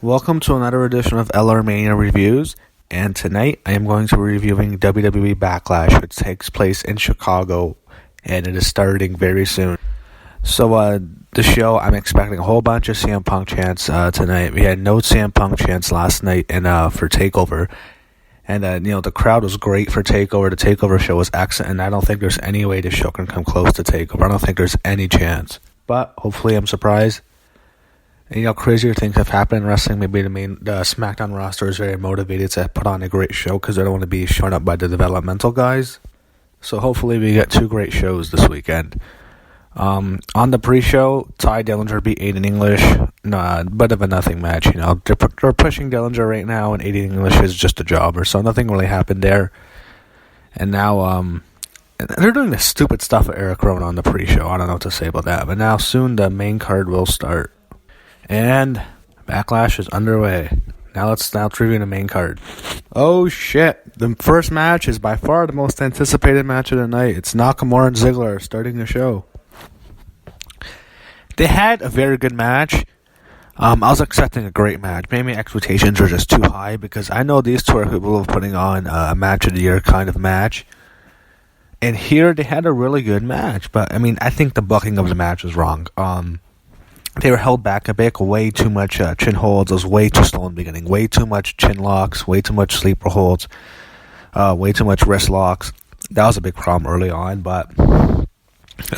Welcome to another edition of LRMania Reviews, and tonight I am going to be reviewing WWE Backlash, which takes place in Chicago, and it is starting very soon. So, the show, I'm expecting a whole bunch of CM Punk chants tonight. We had no CM Punk chants last night for TakeOver, and the crowd was great for TakeOver. The TakeOver show was excellent, and I don't think there's any way the show can come close to TakeOver. I don't think there's any chance, but hopefully I'm surprised. And, crazier things have happened in wrestling. Maybe the SmackDown roster is very motivated to put on a great show because they don't want to be shown up by the developmental guys. So hopefully we get two great shows this weekend. On the pre-show, Ty Dillinger beat Aiden English. A bit of a nothing match, They're pushing Dillinger right now, and Aiden English is just a jobber, so nothing really happened there. And now, they're doing this stupid stuff with Eric Rowan on the pre-show. I don't know what to say about that. But now soon the main card will start. And Backlash is underway. Now let's review the main card. Oh shit. The first match is by far the most anticipated match of the night. It's Nakamura and Ziggler starting the show. They had a very good match. I was expecting a great match. Maybe expectations were just too high because I know these two are capable of putting on a match of the year kind of match. And here they had a really good match. But I think the booking of the match was wrong. They were held back a bit, way too much chin holds. It was way too slow in the beginning. Way too much chin locks, way too much sleeper holds, way too much wrist locks. That was a big problem early on, but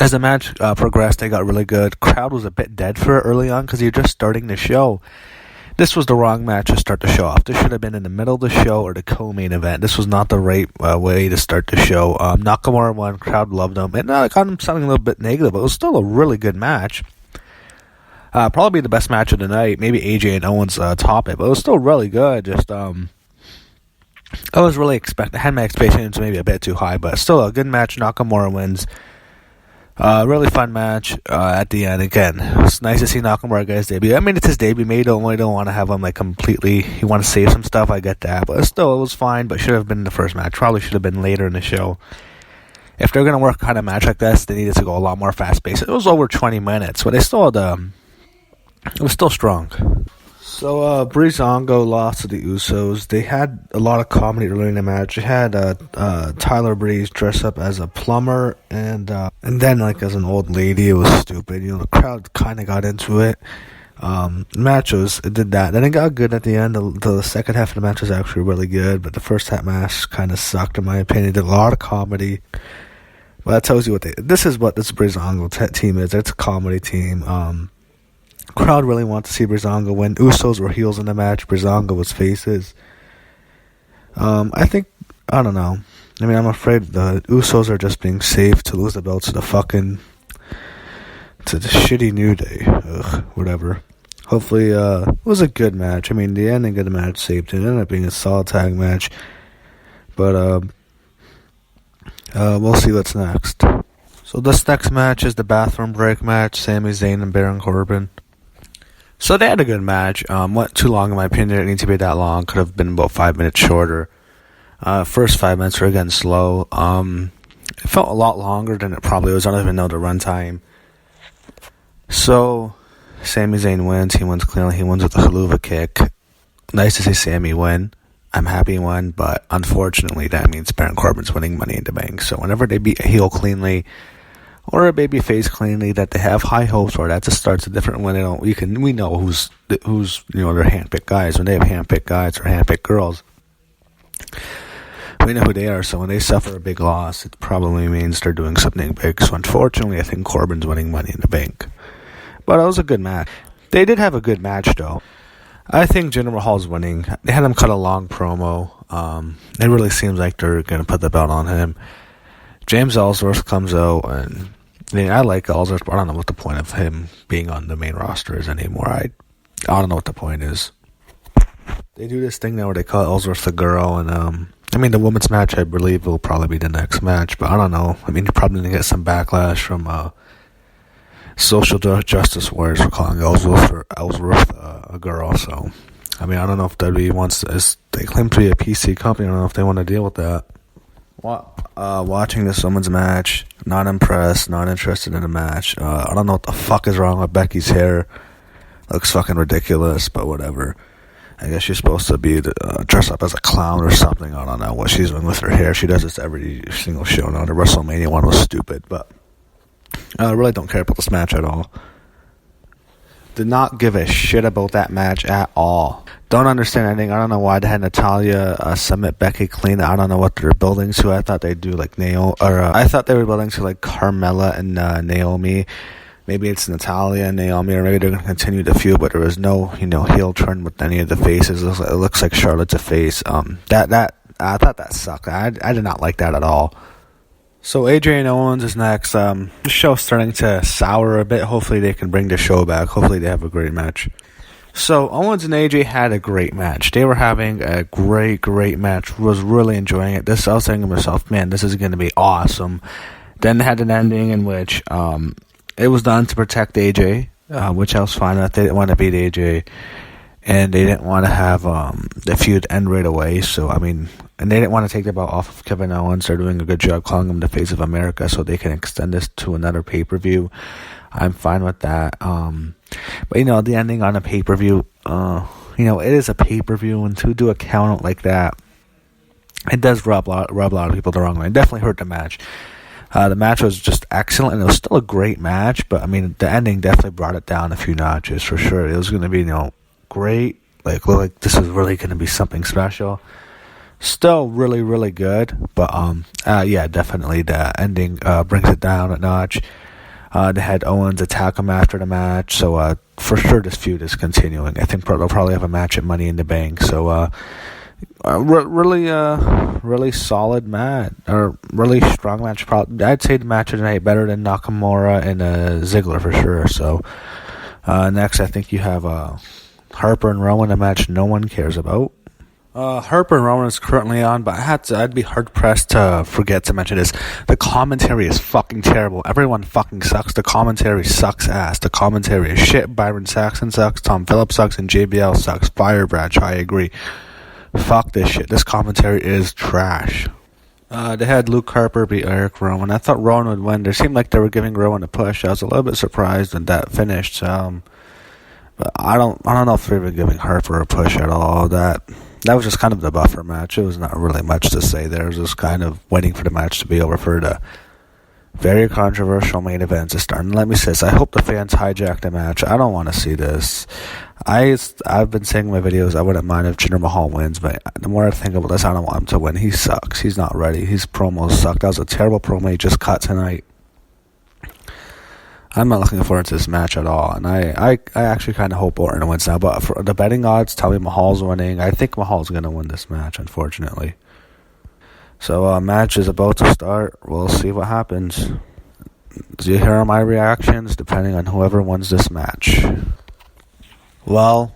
as the match progressed, they got really good. Crowd was a bit dead for it early on because you're just starting the show. This was the wrong match to start the show off. This should have been in the middle of the show or the co-main event. This was not the right way to start the show. Nakamura won. Crowd loved him. And I got him sounding a little bit negative, but it was still a really good match. Probably the best match of the night. Maybe AJ and Owens top it, but it was still really good. Just I was really had my expectations maybe a bit too high, but still a good match. Nakamura wins. Really fun match at the end. Again, it's nice to see Nakamura get his debut. It's his debut. Maybe don't want to have him completely. You want to save some stuff. I get that, but still, it was fine. But should have been the first match. Probably should have been later in the show. If they're gonna work kind of match like this, they needed to go a lot more fast paced. It was over 20 minutes, but they still had it was still strong. So, Breezango lost to the Usos. They had a lot of comedy early in the match. They had Tyler Breeze dress up as a plumber and then as an old lady. It was stupid. The crowd kind of got into it. It did that. Then it got good at the end. The second half of the match was actually really good, but the first half match kind of sucked in my opinion. They did a lot of comedy. Well, that tells you this is what this Breezango team is. It's a comedy team. Crowd really wants to see Breezango win. Usos were heels in the match. Breezango was faces. I don't know. I'm afraid the Usos are just being saved to lose the belts to the shitty New Day. Whatever. Hopefully, it was a good match. The ending of the match saved it. It ended up being a solid tag match. But, we'll see what's next. So this next match is the bathroom break match. Sami Zayn and Baron Corbin. So they had a good match. Went too long in my opinion. It didn't need to be that long. Could have been about 5 minutes shorter. First 5 minutes were again slow. It felt a lot longer than it probably was. I don't even know the runtime. So Sami Zayn wins. He wins cleanly. He wins with a haluva kick. Nice to see Sami win. I'm happy he won, but unfortunately that means Baron Corbin's winning Money in the Bank. So whenever they beat a heel cleanly or a baby face cleanly that they have high hopes for, that just starts a different when they don't. We know who's their handpicked guys. When they have handpicked guys or handpicked girls, we know who they are. So when they suffer a big loss, it probably means they're doing something big. So unfortunately, I think Corbin's winning Money in the Bank. But it was a good match. They did have a good match though. I think Jinder Mahal's winning. They had him cut a long promo. It really seems like they're going to put the belt on him. James Ellsworth comes out, and I like Ellsworth, but I don't know what the point of him being on the main roster is anymore. I don't know what the point is. They do this thing now where they call Ellsworth the girl, and the women's match I believe will probably be the next match, but I don't know. You're probably going to get some backlash from social justice warriors for calling Ellsworth a girl, so I don't know if WWE wants to, they claim to be a PC company. I don't know if they want to deal with that. Watching this women's match, not impressed, not interested in the match. I don't know what the fuck is wrong with Becky's hair. Looks fucking ridiculous, but whatever. I guess she's supposed to be dressed up as a clown or something. I don't know what she's doing with her hair. She does this every single show now. The WrestleMania one was stupid, but I really don't care about this match at all. Did not give a shit about that match at all. Don't understand anything. I don't know why they had Natalya submit Becky clean. I don't know what they're building to. I thought they'd do like I thought they were building to like Carmella and Naomi. Maybe it's Natalya and Naomi, or maybe they're going to continue the feud. But there was no, heel turn with any of the faces. It looks like Charlotte's a face. I thought that sucked. I did not like that at all. So AJ and Owens is next. The show's starting to sour a bit. Hopefully they can bring the show back. Hopefully they have a great match. So Owens and AJ had a great match. They were having a great match. Was really enjoying it. I was thinking to myself, man, this is going to be awesome. Then they had an ending in which it was done to protect AJ, which I was fine with. They didn't want to beat AJ, and they didn't want to have the feud end right away. So, and they didn't want to take the belt off of Kevin Owens. They're doing a good job calling him the face of America so they can extend this to another pay-per-view. I'm fine with that. But, the ending on a pay-per-view, it is a pay-per-view, and to do a count like that, it does rub a lot of people the wrong way. It definitely hurt the match. The match was just excellent, and it was still a great match, but, the ending definitely brought it down a few notches, for sure. It was going to be, great. Like this is really going to be something special. Still really, really good, but, definitely the ending brings it down a notch. They had Owens attack him after the match, so for sure this feud is continuing. I think they'll probably have a match at Money in the Bank, so really solid match, or really strong match. I'd say the match of the night better than Nakamura and Ziggler for sure. So next I think you have Harper and Rowan, a match no one cares about. Harper and Rowan is currently on, but I'd be hard pressed to forget to mention this. The commentary is fucking terrible. Everyone fucking sucks. The commentary sucks ass. The commentary is shit. Byron Saxton sucks. Tom Phillips sucks, and JBL sucks. Fire Bradshaw, I agree. Fuck this shit. This commentary is trash. They had Luke Harper beat Eric Rowan. I thought Rowan would win. They seemed like they were giving Rowan a push. I was a little bit surprised when that finished. But I don't know if they were giving Harper a push at all. That was just kind of the buffer match. It was not really much to say there. It was just kind of waiting for the match to be over for the very controversial main event to start. And let me say this, I hope the fans hijack the match. I don't want to see this. I've been saying in my videos I wouldn't mind if Jinder Mahal wins, but the more I think about this, I don't want him to win. He sucks. He's not ready. His promos suck. That was a terrible promo he just cut tonight. I'm not looking forward to this match at all, and I actually kind of hope Orton wins now, but for the betting odds tell me Mahal's winning. I think Mahal's going to win this match, unfortunately. So, match is about to start. We'll see what happens. You hear my reactions depending on whoever wins this match. Well,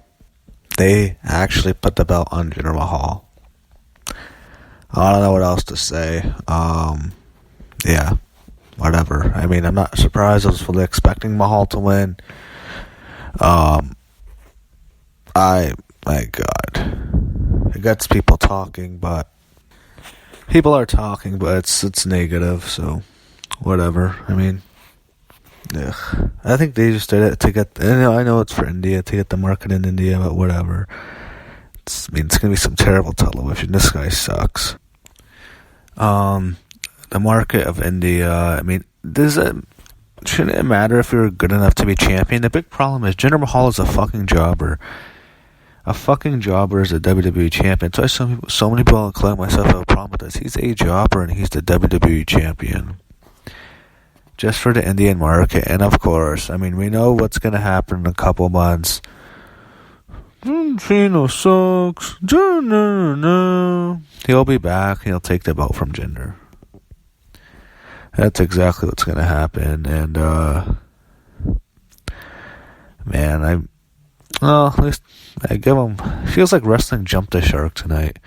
they actually put the belt on Jinder Mahal. I don't know what else to say. Yeah. Whatever. I'm not surprised. I was fully expecting Mahal to win. My God. It gets people talking, but people are talking, but it's negative, so whatever. Ugh. I think they just did it to get, I know it's for India, to get the market in India, but whatever. It's going to be some terrible television. This guy sucks. The market of India, shouldn't it matter if you're good enough to be champion? The big problem is Jinder Mahal is a fucking jobber. A fucking jobber is a WWE champion. So many people, including myself, have a problem with this. He's a jobber and he's the WWE champion. Just for the Indian market. And of course, we know what's going to happen in a couple months. Cena sucks. He'll be back. He'll take the belt from Jinder. That's exactly what's going to happen. And, at least I give him, feels like wrestling jumped the shark tonight.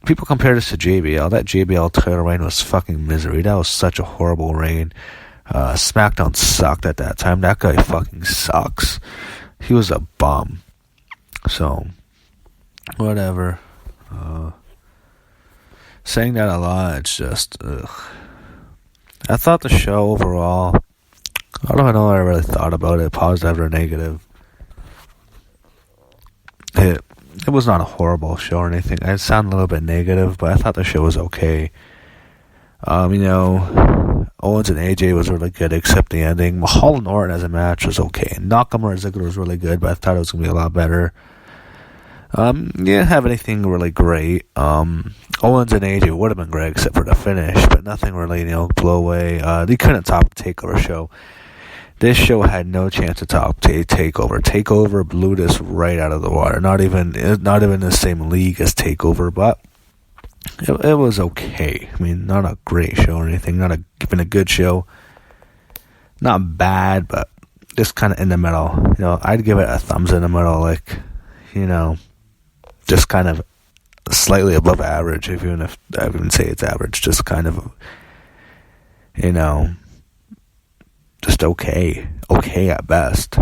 People compare this to JBL. That JBL title reign was fucking misery. That was such a horrible reign. SmackDown sucked at that time. That guy fucking sucks. He was a bum. So, whatever. Saying that a lot, it's just, ugh. I thought the show overall, I don't know what I really thought about it, positive or negative. it was not a horrible show or anything. I sound a little bit negative, but I thought the show was okay. Owens and AJ was really good, except the ending. Mahal and Orton as a match was okay. Nakamura and Ziggler was really good, but I thought it was going to be a lot better. Didn't have anything really great. Owens and AJ would have been great except for the finish, but nothing really, blow away. They couldn't top the TakeOver show. This show had no chance to top TakeOver. TakeOver blew this right out of the water. Not even the same league as TakeOver, but it was okay. I mean, not a great show or anything. Not even a good show. Not bad, but just kind of in the middle. I'd give it a thumbs in the middle, just kind of slightly above average, even if I wouldn't say it's average, just kind of, just okay at best.